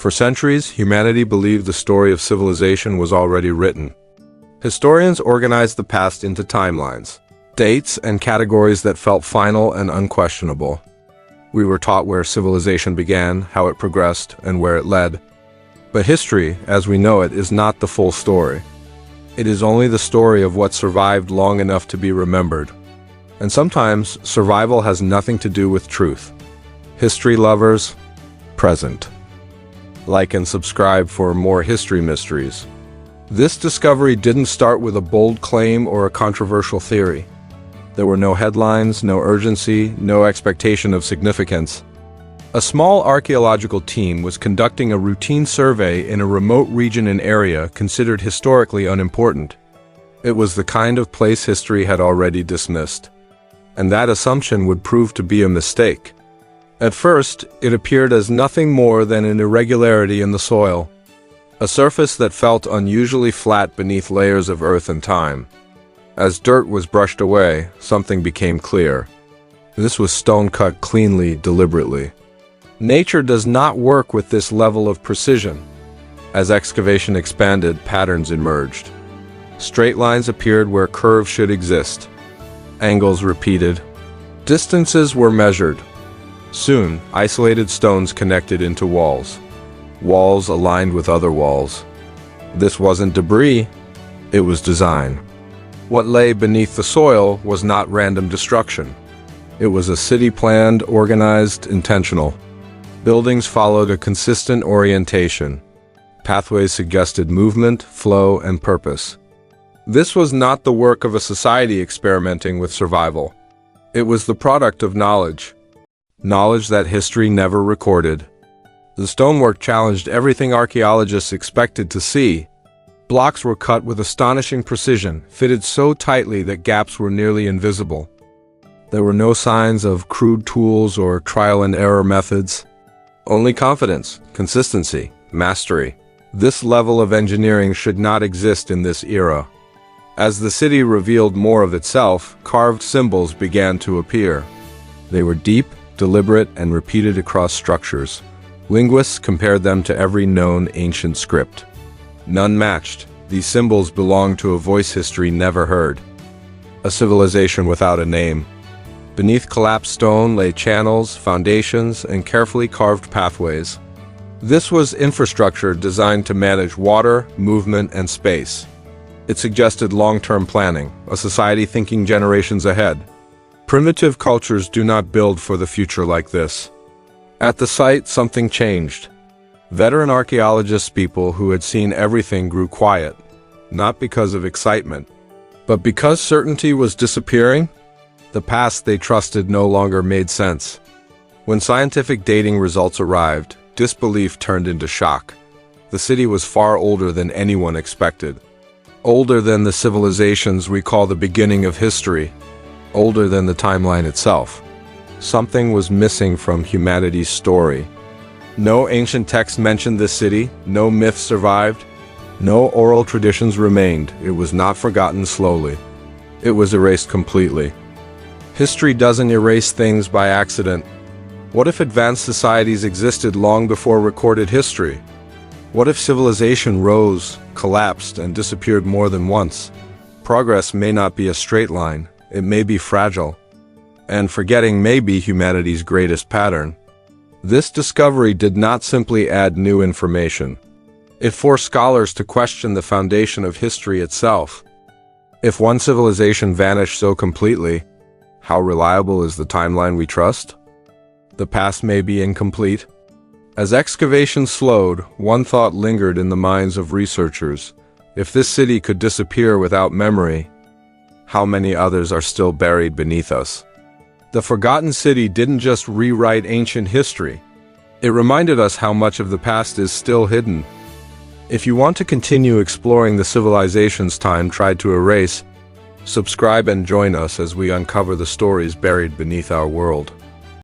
For centuries, humanity believed the story of civilization was already written. Historians organized the past into timelines, dates, and categories that felt final and unquestionable. We were taught where civilization began, how it progressed, and where it led. But history, as we know it, is not the full story. It is only the story of what survived long enough to be remembered. And sometimes, survival has nothing to do with truth. History lovers, present. Like and subscribe for more history mysteries. This discovery didn't start with a bold claim or a controversial theory. There were no headlines, no urgency, no expectation of significance. A small archaeological team was conducting a routine survey in a remote region and area considered historically unimportant. It was the kind of place history had already dismissed. And that assumption would prove to be a mistake. At first, it appeared as nothing more than an irregularity in the soil, a surface that felt unusually flat beneath layers of earth and time. As dirt was brushed away, something became clear. This was stone cut cleanly, deliberately. Nature does not work with this level of precision. As excavation expanded, patterns emerged. Straight lines appeared where curves should exist. Angles repeated. Distances were measured. Soon, isolated stones connected into walls. Walls aligned with other walls. This wasn't debris, it was design. What lay beneath the soil was not random destruction. It was a city planned, organized, intentional. Buildings followed a consistent orientation. Pathways suggested movement, flow, and purpose. This was not the work of a society experimenting with survival. It was the product of knowledge. Knowledge that history never recorded. The stonework challenged everything archaeologists expected to see. Blocks were cut with astonishing precision, fitted so tightly that gaps were nearly invisible. There were no signs of crude tools or trial-and-error methods. Only confidence, consistency, mastery. This level of engineering should not exist in this era. As the city revealed more of itself, carved symbols began to appear. They were deep, deliberate, and repeated across structures. Linguists compared them to every known ancient script. None matched. These symbols belonged to a voice history never heard. A civilization without a name. Beneath collapsed stone lay channels, foundations, and carefully carved pathways. This was infrastructure designed to manage water, movement, and space. It suggested long-term planning, a society thinking generations ahead. Primitive cultures do not build for the future like this. At the site, something changed. Veteran archaeologists, people who had seen everything, grew quiet, not because of excitement, but because certainty was disappearing. The past they trusted no longer made sense. When scientific dating results arrived, disbelief turned into shock. The city was far older than anyone expected. Older than the civilizations we call the beginning of history. Older than the timeline itself. Something was missing from humanity's story. No ancient text mentioned this city, no myth survived, no oral traditions remained. It was not forgotten slowly. It was erased completely. History doesn't erase things by accident. What if advanced societies existed long before recorded history? What if civilization rose, collapsed, and disappeared more than once? Progress may not be a straight line. It may be fragile. And forgetting may be humanity's greatest pattern. This discovery did not simply add new information. It forced scholars to question the foundation of history itself. If one civilization vanished so completely, how reliable is the timeline we trust? The past may be incomplete. As excavation slowed, one thought lingered in the minds of researchers. If this city could disappear without memory, how many others are still buried beneath us? The forgotten city didn't just rewrite ancient history. It reminded us how much of the past is still hidden. If you want to continue exploring the civilizations time tried to erase, subscribe and join us as we uncover the stories buried beneath our world.